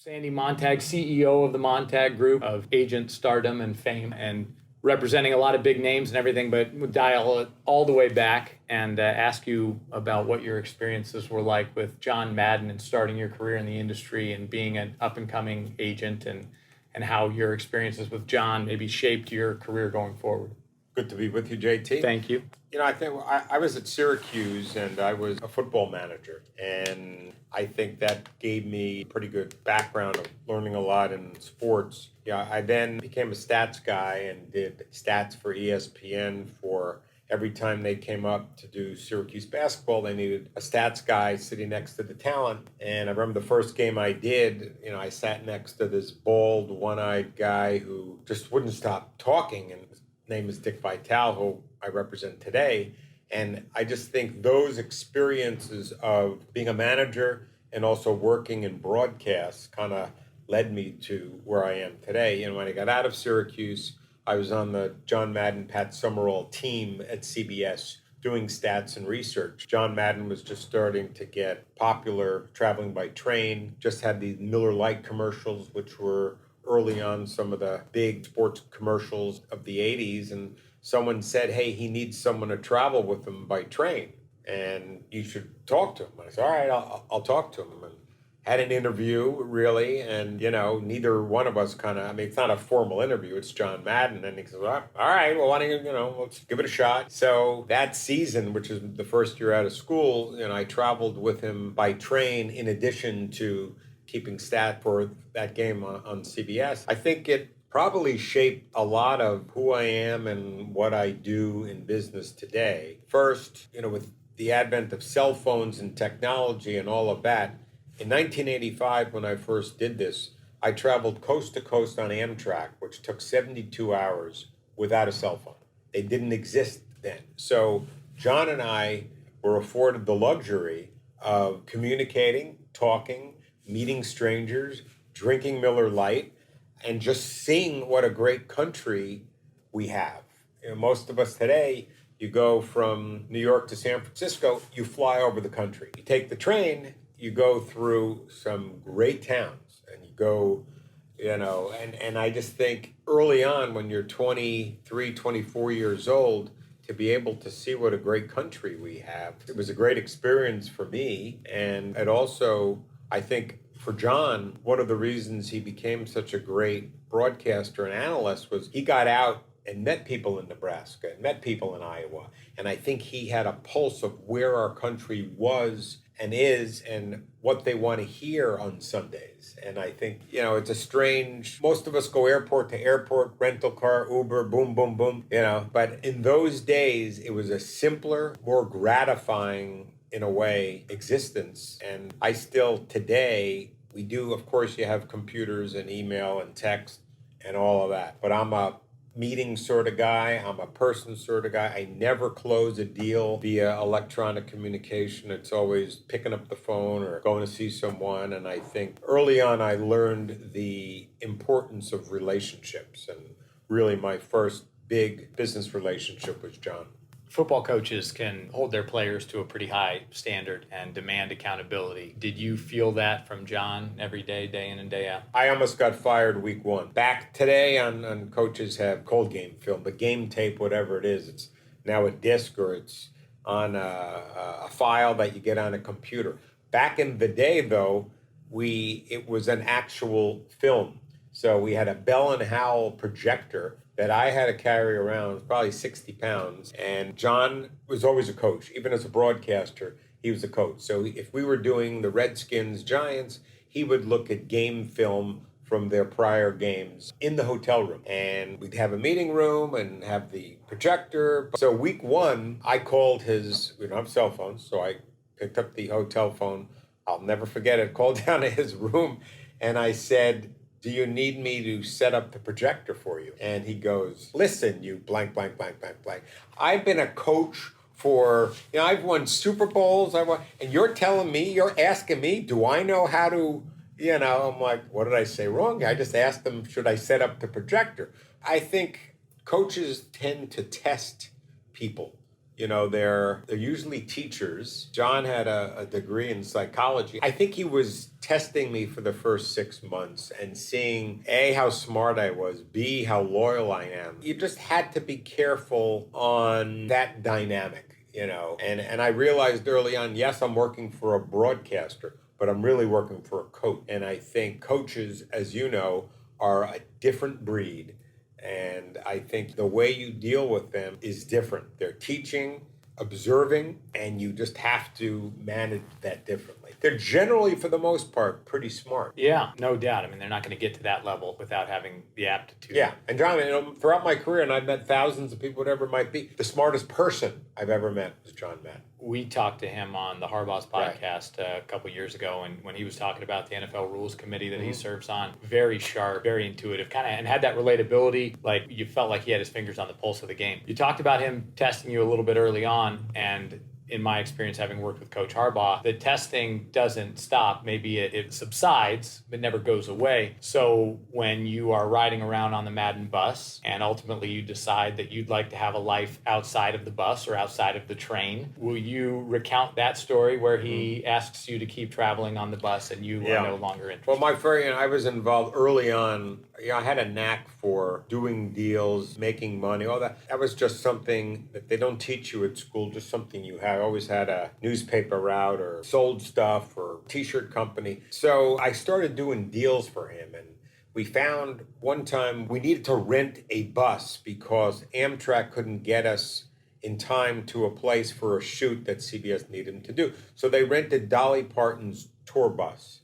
Sandy Montag, CEO of the Montag Group of agent stardom and fame, and representing a lot of big names and everything, but we'll dial it all the way back and ask you about what your experiences were like with John Madden and starting your career in the industry and being an up-and-coming agent, and how your experiences with John maybe shaped your career going forward. Good to be with you, JT. Thank you. I think I was at Syracuse and I was a football manager. And I think that gave me a pretty good background of learning a lot in sports. I then became a stats guy and did stats for ESPN for every time they came up to do Syracuse basketball, they needed a stats guy sitting next to the talent. And I remember the first game I did, I sat next to this bald, one-eyed guy who just wouldn't stop talking. And his name is Dick Vitale, who I represent today. And I just think those experiences of being a manager and also working in broadcast kind of led me to where I am today. When I got out of Syracuse, I was on the John Madden, Pat Summerall team at CBS doing stats and research. John Madden was just starting to get popular, traveling by train, just had these Miller Lite commercials, which were early on some of the big sports commercials of the 80s. And someone said, hey, he needs someone to travel with him by train and you should talk to him. I said, all right, I'll talk to him. And had an interview, really, and, neither one of us it's not a formal interview, it's John Madden. And he says, all right, well, why don't you, let's give it a shot. So that season, which is the first year out of school, I traveled with him by train in addition to keeping stat for that game on CBS. I think it probably shaped a lot of who I am and what I do in business today. First, with the advent of cell phones and technology and all of that, in 1985, when I first did this, I traveled coast to coast on Amtrak, which took 72 hours without a cell phone. They didn't exist then. So John and I were afforded the luxury of communicating, talking, meeting strangers, drinking Miller Lite, and just seeing what a great country we have. Most of us today, you go from New York to San Francisco, you fly over the country. You take the train, you go through some great towns, and you go, and I just think early on when you're 23, 24 years old, to be able to see what a great country we have, it was a great experience for me. And it also, I think, for John, one of the reasons he became such a great broadcaster and analyst was he got out and met people in Nebraska and met people in Iowa. And I think he had a pulse of where our country was and is and what they want to hear on Sundays. And I think, it's a strange, most of us go airport to airport, rental car, Uber, boom, boom, boom, But in those days, it was a simpler, more gratifying, in a way, existence. And I still today, we do, of course, you have computers and email and text and all of that. But I'm a meeting sort of guy. I'm a person sort of guy. I never close a deal via electronic communication. It's always picking up the phone or going to see someone. And I think early on, I learned the importance of relationships. And really my first big business relationship was John. Football coaches can hold their players to a pretty high standard and demand accountability. Did you feel that from John every day, day in and day out? I almost got fired week one. Back today on coaches have cold game film, the game tape, whatever it is, it's now a disc or it's on a file that you get on a computer. Back in the day, though, it was an actual film. So we had a Bell and Howell projector that I had to carry around, probably 60 pounds. And John was always a coach. Even as a broadcaster, he was a coach. So if we were doing the Redskins, Giants, he would look at game film from their prior games in the hotel room. And we'd have a meeting room and have the projector. So week one, I called we don't have cell phones, so I picked up the hotel phone. I'll never forget it, called down to his room, and I said, do you need me to set up the projector for you? And he goes, listen, you blank, blank, blank, blank, blank. I've been a coach for, I've won Super Bowls, and you're asking me, do I know how to, I'm like, what did I say wrong? I just asked them, should I set up the projector? I think coaches tend to test people. they're usually teachers. John had a degree in psychology. I think he was testing me for the first 6 months and seeing A, how smart I was, B, how loyal I am. You just had to be careful on that dynamic, and I realized early on, yes, I'm working for a broadcaster, but I'm really working for a coach. And I think coaches, as you know, are a different breed. And I think the way you deal with them is different. They're teaching, observing, and you just have to manage that differently. They're generally, for the most part, pretty smart. Yeah, no doubt. I mean, they're not going to get to that level without having the aptitude. Yeah, and John, throughout my career, and I've met thousands of people, whatever it might be, the smartest person I've ever met was John Madden. We talked to him on the Harbaugh's podcast a couple years ago, and when he was talking about the NFL Rules Committee that he serves on, very sharp, very intuitive, and had that relatability. Like, you felt like he had his fingers on the pulse of the game. You talked about him testing you a little bit early on, and in my experience, having worked with Coach Harbaugh, the testing doesn't stop. Maybe it subsides, but never goes away. So when you are riding around on the Madden bus and ultimately you decide that you'd like to have a life outside of the bus or outside of the train, will you recount that story where he asks you to keep traveling on the bus and you are no longer interested? Well, I was involved early on. I had a knack for doing deals, making money, all that. That was just something that they don't teach you at school, just something you have. I always had a newspaper route or sold stuff or t-shirt company. So I started doing deals for him, and we found one time we needed to rent a bus because Amtrak couldn't get us in time to a place for a shoot that CBS needed them to do. So they rented Dolly Parton's tour bus,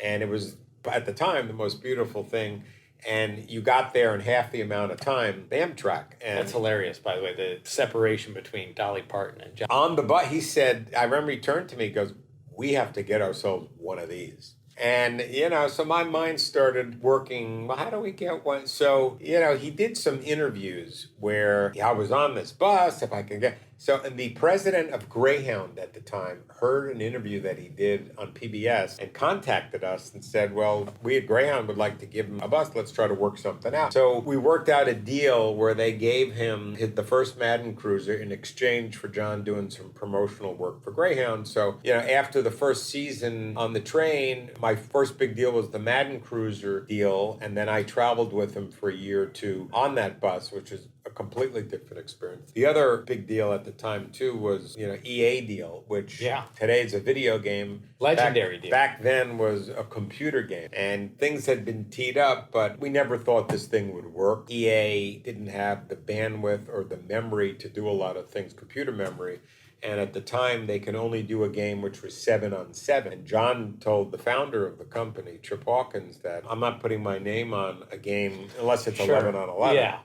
and it was, at the time, the most beautiful thing. And you got there in half the amount of time, Amtrak. And that's hilarious, by the way, the separation between Dolly Parton and John. On the bus, he said, I remember he turned to me, he goes, we have to get ourselves one of these. And, so my mind started working, well, how do we get one? So, he did some interviews where I was on this bus, if I can get... So, and the president of Greyhound at the time heard an interview that he did on PBS and contacted us and said, well, we at Greyhound would like to give him a bus. Let's try to work something out. So we worked out a deal where they gave him the first Madden Cruiser in exchange for John doing some promotional work for Greyhound. So, after the first season on the train, my first big deal was the Madden Cruiser deal. And then I traveled with him for a year or two on that bus, which is a completely different experience. The other big deal at the time, too, was, EA deal, which today is a video game. Legendary deal. Back then was a computer game. And things had been teed up, but we never thought this thing would work. EA didn't have the bandwidth or the memory to do a lot of things, computer memory. And at the time, they can only do a game which was 7-on-7. And John told the founder of the company, Trip Hawkins, that I'm not putting my name on a game unless it's 11-on-11. Yeah.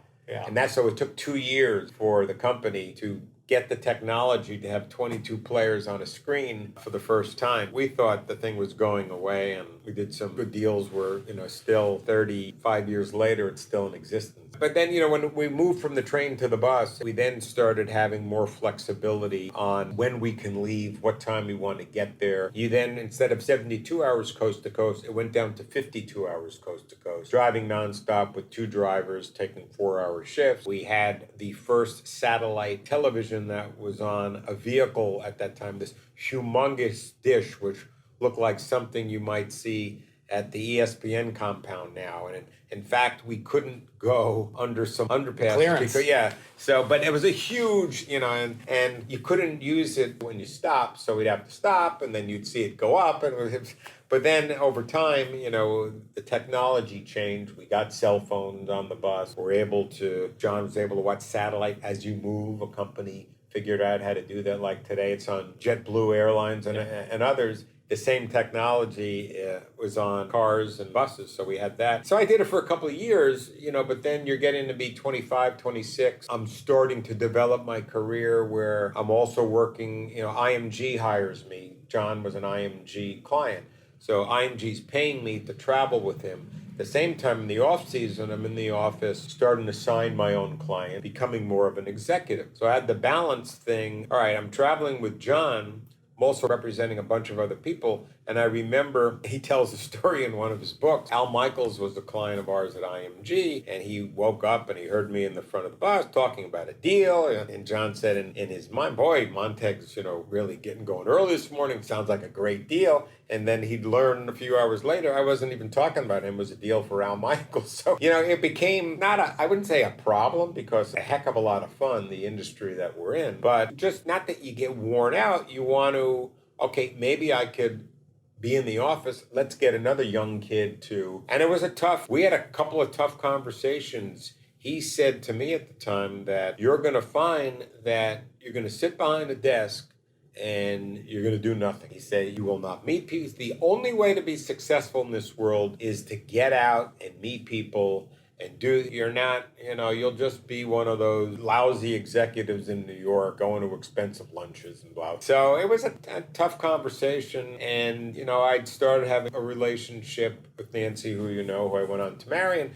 And that's so it took 2 years for the company to get the technology to have 22 players on a screen for the first time. We thought the thing was going away, and we did some good deals where, still 35 years later, it's still in existence. But then, when we moved from the train to the bus, we then started having more flexibility on when we can leave, what time we want to get there. You then, instead of 72 hours coast to coast, it went down to 52 hours coast to coast, driving nonstop with 2 drivers, taking 4-hour shifts. We had the first satellite television that was on a vehicle at that time, this humongous dish, which looked like something you might see at the ESPN compound now. And in fact, we couldn't go under some underpass. Clearance. But it was a huge, and you couldn't use it when you stopped, so we'd have to stop, and then you'd see it go up. But then over time, the technology changed. We got cell phones on the bus. John was able to watch satellite as you move. A company figured out how to do that. Like today, it's on JetBlue Airlines and others. The same technology was on cars and buses, so we had that. So I did it for a couple of years, but then you're getting to be 25, 26. I'm starting to develop my career where I'm also working, IMG hires me. John was an IMG client. So IMG's paying me to travel with him. At the same time, in the off season, I'm in the office starting to sign my own client, becoming more of an executive. So I had the balance thing. All right, I'm traveling with John. I'm also representing a bunch of other people. And I remember he tells a story in one of his books. Al Michaels was a client of ours at IMG, and he woke up and he heard me in the front of the bus talking about a deal. And John said in his mind, boy, Montag's, really getting going early this morning. Sounds like a great deal. And then he'd learn a few hours later, I wasn't even talking about him. It was a deal for Al Michaels. So, it became I wouldn't say a problem, because a heck of a lot of fun, the industry that we're in. But just not that you get worn out. You want to, okay, maybe I could be in the office. Let's get another young kid too. And we had a couple of tough conversations. He said to me at the time that you're going to find that you're going to sit behind a desk and you're going to do nothing. He said, you will not meet people. The only way to be successful in this world is to get out and meet people and you're not, you'll just be one of those lousy executives in New York going to expensive lunches and blah. So it was a tough conversation. And, I'd started having a relationship with Nancy, who I went on to marry. And,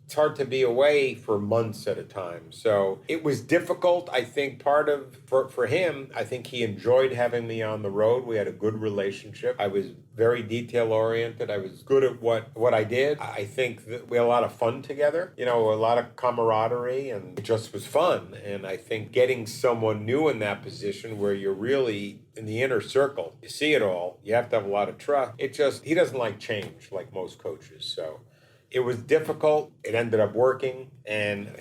it's hard to be away for months at a time. So it was difficult. I think for him, I think he enjoyed having me on the road. We had a good relationship. I was very detail oriented. I was good at what I did. I think that we had a lot of fun together, a lot of camaraderie, and it just was fun. And I think getting someone new in that position where you're really in the inner circle, you see it all, you have to have a lot of trust. He doesn't like change like most coaches. So it was difficult. It ended up working, and,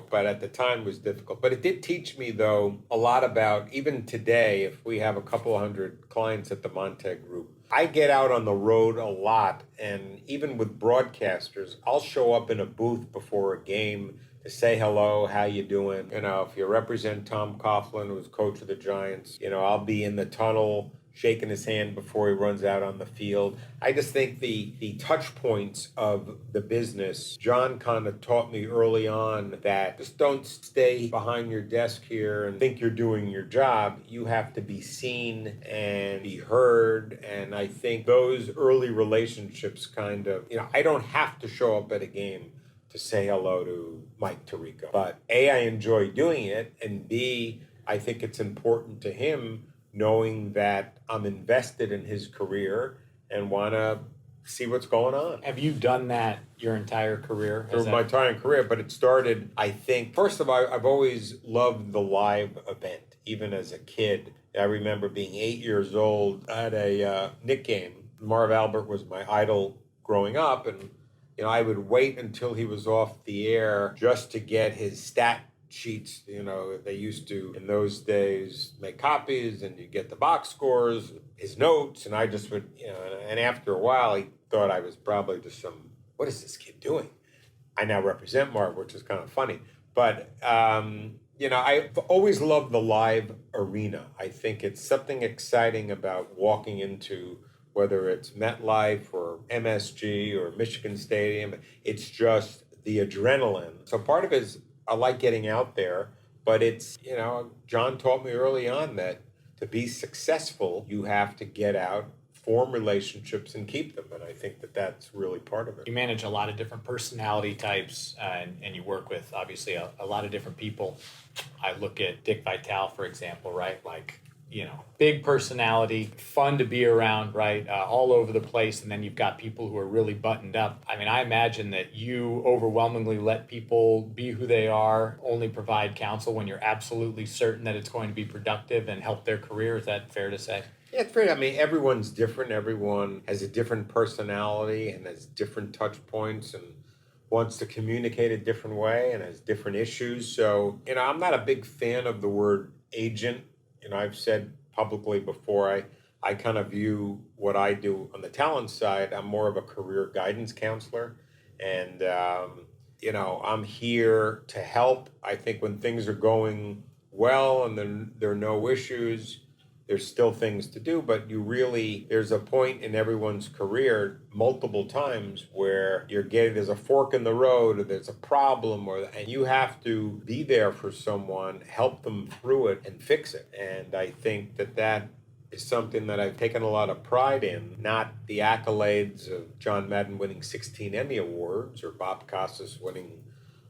but at the time it was difficult. But it did teach me, though, a lot about, even today, if we have a couple hundred clients at the Montag Group, I get out on the road a lot, and even with broadcasters, I'll show up in a booth before a game to say hello, how you doing? If you represent Tom Coughlin, who's coach of the Giants, I'll be in the tunnel shaking his hand before he runs out on the field. I just think the touch points of the business, John kind of taught me early on that just don't stay behind your desk here and think you're doing your job. You have to be seen and be heard. And I think those early relationships kind of, I don't have to show up at a game to say hello to Mike Tirico. But A, I enjoy doing it, and B, I think it's important to him knowing that I'm invested in his career and want to see what's going on. Have you done that your entire career? Through my entire career, but it started, I think, first of all, I've always loved the live event, even as a kid. I remember being 8 years old at a Knick game. Marv Albert was my idol growing up, and I would wait until he was off the air just to get his stat sheets. They used to, in those days, make copies, and you get the box scores, his notes, and I just would, and after a while, he thought I was probably just what is this kid doing? I now represent Marv, which is kind of funny. But, I've always loved the live arena. I think it's something exciting about walking into, whether it's MetLife or MSG or Michigan Stadium, it's just the adrenaline. So part of it is, I like getting out there, but it's, John taught me early on that to be successful, you have to get out, form relationships, and keep them. And I think that that's really part of it. You manage a lot of different personality types, and you work with, obviously, a lot of different people. I look at Dick Vitale, for example, right? Like, big personality, fun to be around, right? All over the place. And then you've got people who are really buttoned up. I mean, I imagine that you overwhelmingly let people be who they are, only provide counsel when you're absolutely certain that it's going to be productive and help their career. Is that fair to say? Yeah, it's fair. I mean, everyone's different. Everyone has a different personality and has different touch points and wants to communicate a different way and has different issues. So, I'm not a big fan of the word agent. I've said publicly before, I kind of view what I do on the talent side, I'm more of a career guidance counselor. And, I'm here to help. I think when things are going well and then there are no issues, there's still things to do, but there's a point in everyone's career multiple times where there's a fork in the road, or there's a problem, and you have to be there for someone, help them through it and fix it. And I think that is something that I've taken a lot of pride in, not the accolades of John Madden winning 16 Emmy Awards or Bob Costas winning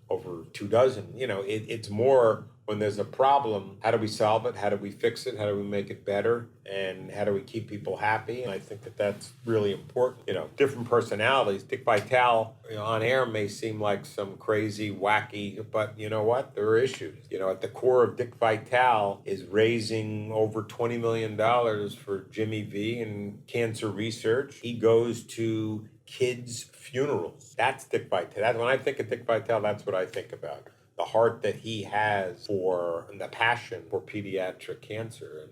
over 24. It's more when there's a problem, how do we solve it? How do we fix it? How do we make it better? And how do we keep people happy? And I think that that's really important. Different personalities. Dick Vitale, on air may seem like some crazy, wacky, but you know what? There are issues. At the core of Dick Vitale is raising over $20 million for Jimmy V and cancer research. He goes to kids' funerals. That's Dick Vitale. When I think of Dick Vitale, that's what I think about. The heart that he has for and the passion for pediatric cancer. And,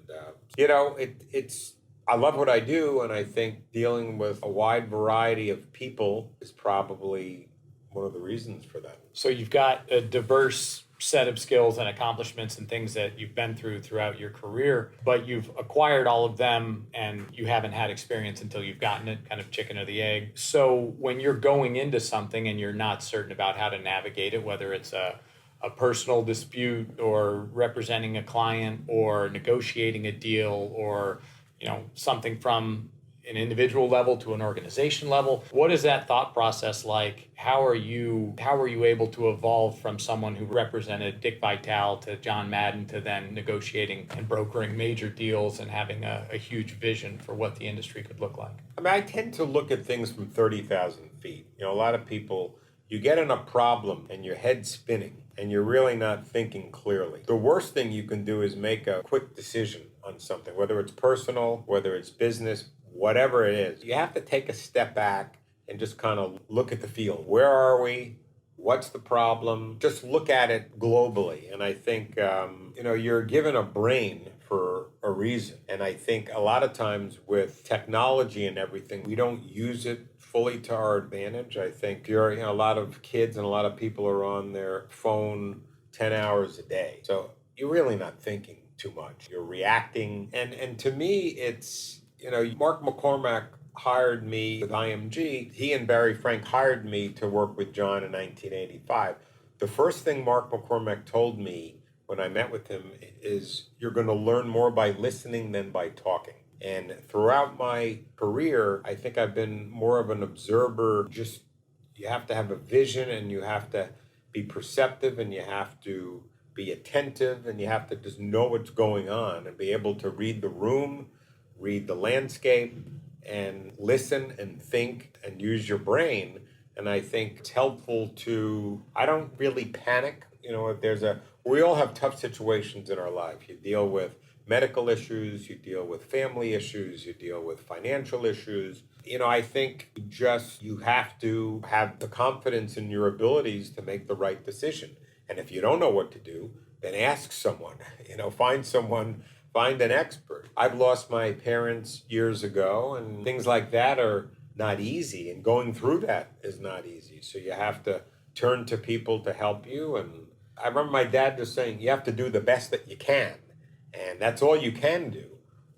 it's I love what I do, and I think dealing with a wide variety of people is probably one of the reasons for that. So you've got a diverse set of skills and accomplishments and things that you've been throughout your career, but you've acquired all of them and you haven't had experience until you've gotten it, kind of chicken or the egg. So when you're going into something and you're not certain about how to navigate it, whether it's a personal dispute or representing a client or negotiating a deal or something from an individual level to an organization level, what is that thought process like? How are you able to evolve from someone who represented Dick Vitale to John Madden to then negotiating and brokering major deals and having a huge vision for what the industry could look like? I tend to look at things from 30,000 feet. A lot of people, you get in a problem and your head's spinning and you're really not thinking clearly. The worst thing you can do is make a quick decision on something, whether it's personal, whether it's business, whatever it is. You have to take a step back and just kind of look at the field. Where are we? What's the problem? Just look at it globally. And I think, you're given a brain for a reason. And I think a lot of times with technology and everything, we don't use it fully to our advantage. I think a lot of kids and a lot of people are on their phone 10 hours a day. So you're really not thinking too much. You're reacting. And to me, it's, Mark McCormack hired me with IMG. He and Barry Frank hired me to work with John in 1985. The first thing Mark McCormack told me when I met with him is you're going to learn more by listening than by talking. And throughout my career, I think I've been more of an observer. Just you have to have a vision and you have to be perceptive and you have to be attentive and you have to just know what's going on and be able to read the room, read the landscape, and listen and think and use your brain. And I think it's helpful I don't really panic. We all have tough situations in our life. You deal with medical issues, you deal with family issues, you deal with financial issues. I think you have to have the confidence in your abilities to make the right decision. And if you don't know what to do, then ask someone, find an expert. I've lost my parents years ago, and things like that are not easy, and going through that is not easy. So you have to turn to people to help you. And I remember my dad just saying, you have to do the best that you can, and that's all you can do.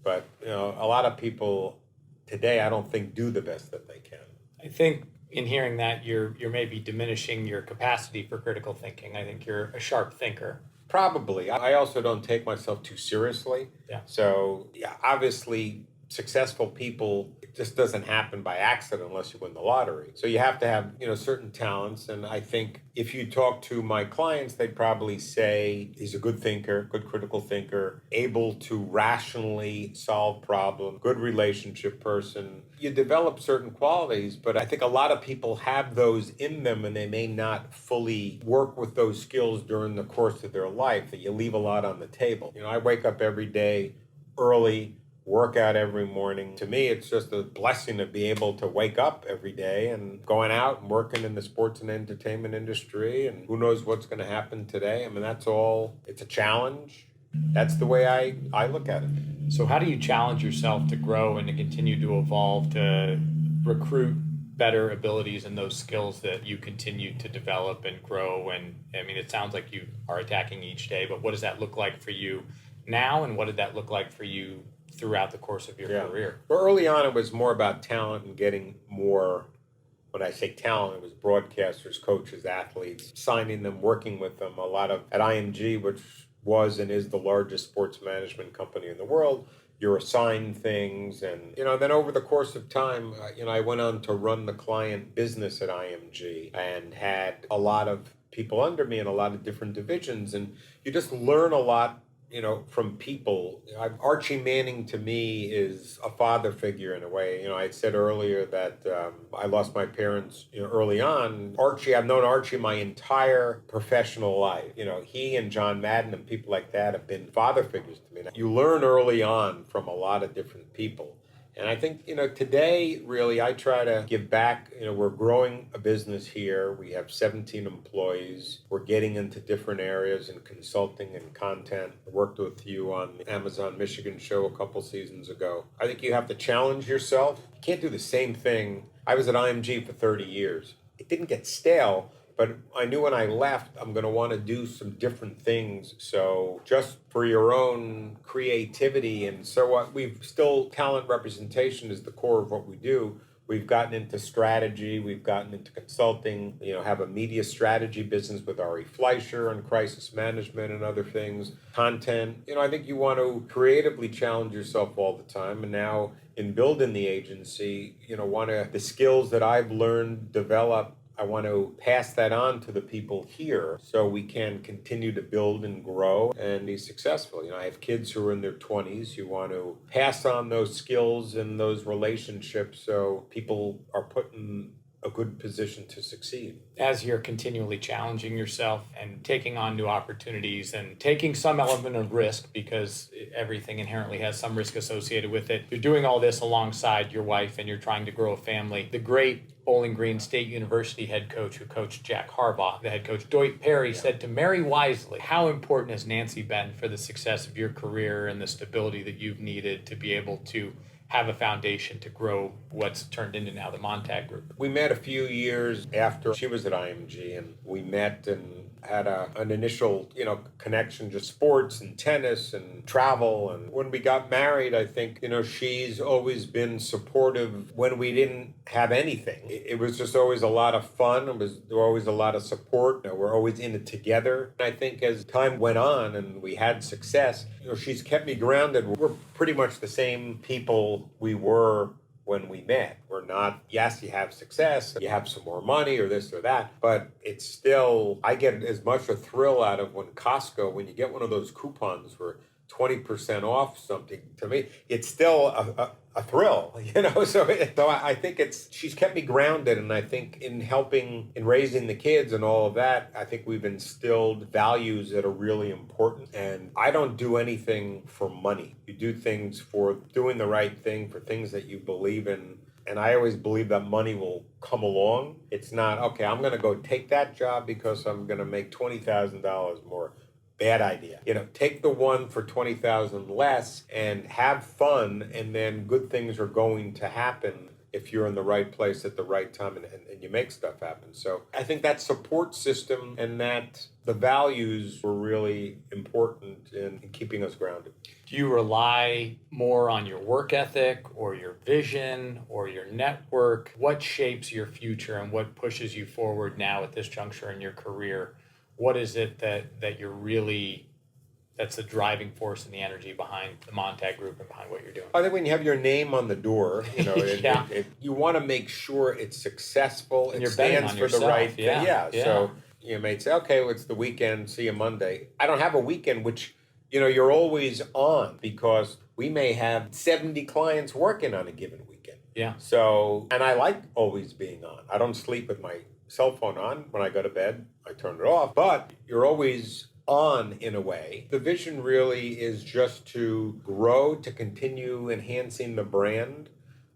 But, a lot of people today, I don't think, do the best that they can. I think in hearing that, you're maybe diminishing your capacity for critical thinking. I think you're a sharp thinker. Probably. I also don't take myself too seriously. Yeah. So, obviously, successful people, it just doesn't happen by accident unless you win the lottery. So you have to have, certain talents. And I think if you talk to my clients, they'd probably say he's a good thinker, good critical thinker, able to rationally solve problems, good relationship person. You develop certain qualities, but I think a lot of people have those in them and they may not fully work with those skills during the course of their life, that you leave a lot on the table. I wake up every day early, work out every morning. To me, it's just a blessing to be able to wake up every day and going out and working in the sports and entertainment industry. And who knows what's going to happen today. That's all. It's a challenge. That's the way I look at it. So how do you challenge yourself to grow and to continue to evolve, to recruit better abilities and those skills that you continue to develop and grow? And it sounds like you are attacking each day, but what does that look like for you now? And what did that look like for you throughout the course of your career? Well, early on, it was more about talent and getting more. When I say talent, it was broadcasters, coaches, athletes, signing them, working with them. A lot of, at IMG, which was and is the largest sports management company in the world, you're assigned things. And, then over the course of time, I went on to run the client business at IMG and had a lot of people under me in a lot of different divisions, and you just learn a lot, from people. Archie Manning to me is a father figure in a way. I had said earlier that I lost my parents, early on. Archie, I've known Archie my entire professional life. He and John Madden and people like that have been father figures to me. You learn early on from a lot of different people. And I think, today, really, I try to give back. We're growing a business here. We have 17 employees. We're getting into different areas in consulting and content. I worked with you on the Amazon Michigan show a couple seasons ago. I think you have to challenge yourself. You can't do the same thing. I was at IMG for 30 years. It didn't get stale, but I knew when I left, I'm going to want to do some different things. So just for your own creativity, and so what, we've still, talent representation is the core of what we do. We've gotten into strategy. We've gotten into consulting, have a media strategy business with Ari Fleischer and crisis management and other things. Content, I think you want to creatively challenge yourself all the time. And now in building the agency, the skills that I've learned, develop, I want to pass that on to the people here so we can continue to build and grow and be successful. I have kids who are in their 20s. You want to pass on those skills and those relationships so people are put in a good position to succeed. As you're continually challenging yourself and taking on new opportunities and taking some element of risk, because everything inherently has some risk associated with it, you're doing all this alongside your wife and you're trying to grow a family. The great Bowling Green State University head coach who coached Jack Harbaugh, the head coach Doit Perry, said to marry wisely. How important has Nancy been for the success of your career and the stability that you've needed to be able to have a foundation to grow what's turned into now the Montag Group? We met a few years after she was at IMG, and we met and had an initial, connection, just sports and tennis and travel. And when we got married, I think, she's always been supportive when we didn't have anything. It was just always a lot of fun. There was always a lot of support. We're always in it together. And I think as time went on and we had success, she's kept me grounded. We're pretty much the same people we were when we met. We're not, yes, you have success, you have some more money or this or that, but it's still, I get as much a thrill out of when Costco, when you get one of those coupons for 20% off something, to me, it's still a thrill, so I think she's kept me grounded. And I think in helping, in raising the kids and all of that, I think we've instilled values that are really important. And I don't do anything for money. You do things for doing the right thing, for things that you believe in. And I always believe that money will come along. It's not, okay, I'm going to go take that job because I'm going to make $20,000 more. Bad idea. Take the one for $20,000 less and have fun, and then good things are going to happen if you're in the right place at the right time and you make stuff happen. So I think that support system and that the values were really important in keeping us grounded. Do you rely more on your work ethic or your vision or your network? What shapes your future and what pushes you forward now at this juncture in your career? What is it that you're really, that's the driving force and the energy behind the Montag Group and behind what you're doing? I think when you have your name on the door, Yeah. you want to make sure it's successful. And it you're betting stands on for yourself. the right thing. Yeah. So you may say, okay, well, it's the weekend. See you Monday. I don't have a weekend, which you're always on, because we may have 70 clients working on a given weekend. Yeah. So, and I like always being on. I don't sleep with my cell phone on. When I go to bed, I turn it off. But you're always on in a way. The vision really is just to grow, to continue enhancing the brand,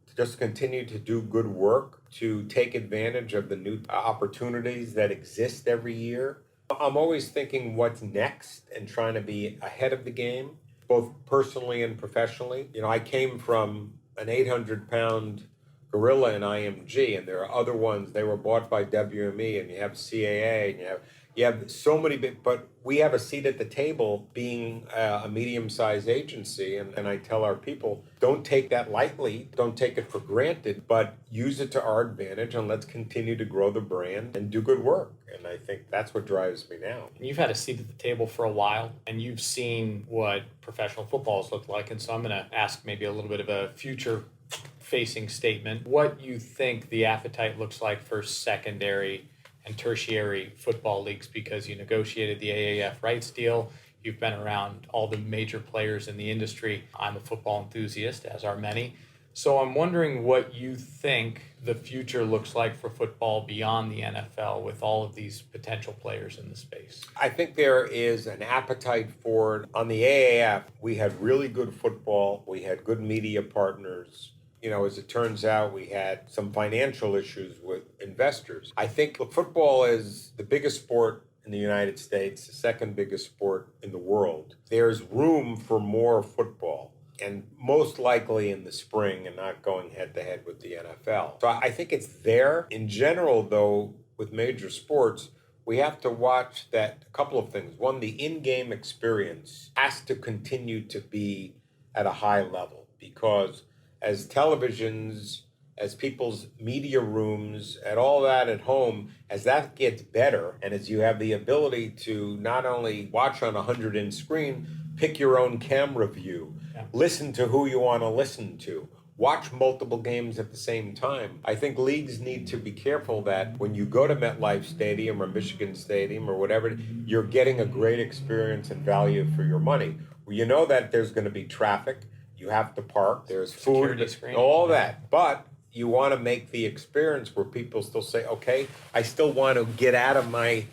to just continue to do good work, to take advantage of the new opportunities that exist every year. I'm always thinking what's next and trying to be ahead of the game, both personally and professionally. I came from an 800-pound gorilla in IMG, and there are other ones. They were bought by WME, and you have CAA, and you have so many big, but we have a seat at the table being a medium-sized agency. And I tell our people, don't take that lightly, don't take it for granted, but use it to our advantage, and let's continue to grow the brand and do good work. And I think that's what drives me now. You've had a seat at the table for a while, and you've seen what professional football has looked like. And so I'm going to ask maybe a little bit of a future-facing statement. What you think the appetite looks like for secondary and tertiary football leagues because you negotiated the AAF rights deal. You've been around all the major players in the industry. I'm a football enthusiast, as are many. So I'm wondering what you think the future looks like for football beyond the NFL with all of these potential players in the space. I think there is an appetite for it. On the AAF, we had really good football. We had good media partners. As it turns out, we had some financial issues with investors. I think football is the biggest sport in the United States, the second biggest sport in the world. There's room for more football, and most likely in the spring and not going head to head with the NFL. So I think it's there. In general, though, with major sports, we have to watch that a couple of things. One, the in-game experience has to continue to be at a high level because as televisions, as people's media rooms, and all that at home, as that gets better, and as you have the ability to not only watch on a 100-inch screen, pick your own camera view, listen to who you want to listen to, watch multiple games at the same time. I think leagues need to be careful that when you go to MetLife Stadium or Michigan Stadium or whatever, you're getting a great experience and value for your money. Well, you know that there's going to be traffic. You have to park. There's food, all that. But you want to make the experience where people still say, okay, I still want to get out of my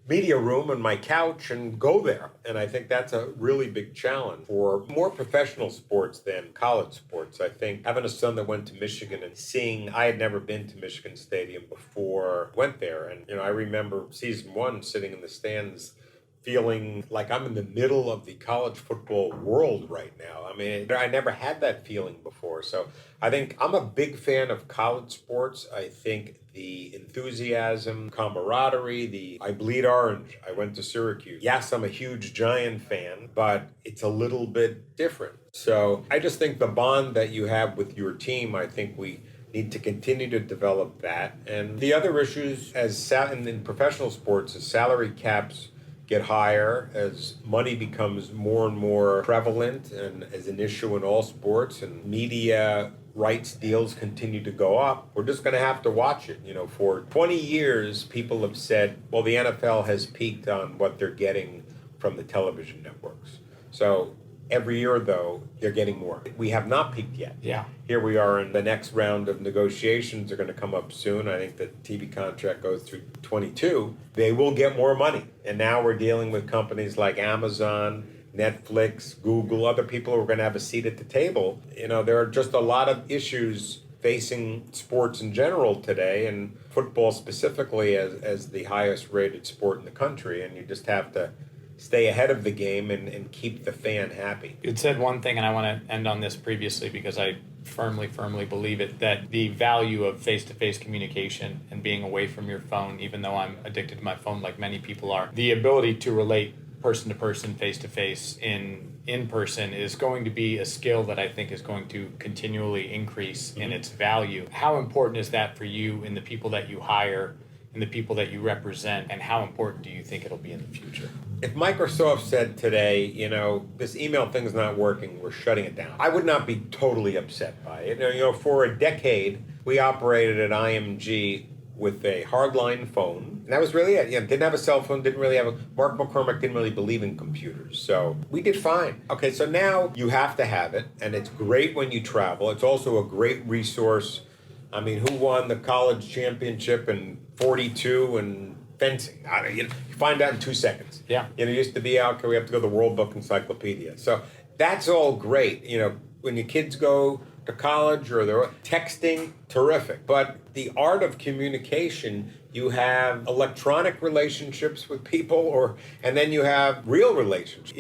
media room and my couch and go there. And I think that's a really big challenge for more professional sports than college sports. I think having a son that went to Michigan and seeing, I had never been to Michigan Stadium before, went there. And, I remember season 1 sitting in the stands feeling like I'm in the middle of the college football world right now. I mean, I never had that feeling before. So I think I'm a big fan of college sports. I think the enthusiasm, camaraderie, I bleed orange. I went to Syracuse. Yes, I'm a huge Giant fan, but it's a little bit different. So I just think the bond that you have with your team, I think we need to continue to develop that. And the other issues in professional sports, as salary caps get higher, as money becomes more and more prevalent and as an issue in all sports, and media rights deals continue to go up, we're just going to have to watch it. For 20 years, people have said, well, the NFL has peaked on what they're getting from the television networks. So every year, though, they're getting more. We have not peaked yet. Yeah. Here we are in the next round of negotiations are going to come up soon. I think the TV contract goes through 22. They will get more money. And now we're dealing with companies like Amazon, Netflix, Google, other people who are going to have a seat at the table. There are just a lot of issues facing sports in general today, and football specifically as the highest rated sport in the country. And you just have to stay ahead of the game and keep the fan happy. You'd said one thing, and I want to end on this previously because I firmly believe it, that the value of face-to-face communication and being away from your phone, even though I'm addicted to my phone like many people are, the ability to relate person-to-person, face-to-face in person is going to be a skill that I think is going to continually increase in its value. How important is that for you and the people that you hire and the people that you represent, and how important do you think it'll be in the future? If Microsoft said today, this email thing's not working, we're shutting it down, I would not be totally upset by it. For a decade, we operated at IMG with a hardline phone. And that was really it. Didn't have a cell phone, Mark McCormick didn't really believe in computers. So we did fine. Okay, so now you have to have it, and it's great when you travel. It's also a great resource. I mean, who won the college championship in 42 and fencing? You find out in 2 seconds. Yeah. It used to be we have to go to the World Book Encyclopedia. So that's all great. When your kids go to college or they're texting, terrific. But the art of communication, you have electronic relationships with people, and then you have real relationships.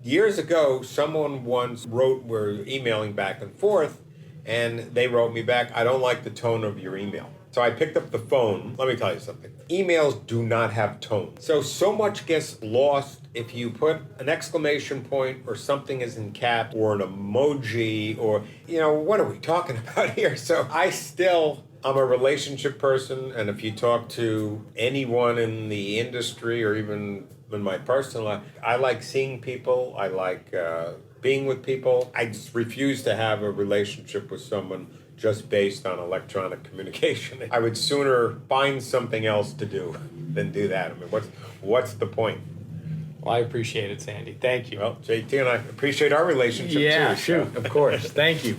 Years ago, someone once we're emailing back and forth, and they wrote me back, I don't like the tone of your email. So I picked up the phone. Let me tell you something. Emails do not have tone. So much gets lost if you put an exclamation point or something is in cap or an emoji or, what are we talking about here? So I'm a relationship person. And if you talk to anyone in the industry or even in my personal life, I like seeing people. I like being with people. I just refuse to have a relationship with someone just based on electronic communication. I would sooner find something else to do than do that. I mean, what's the point? Well, I appreciate it, Sandy. Thank you. Well, JT and I appreciate our relationship too. Yeah, shoot, of course. Thank you.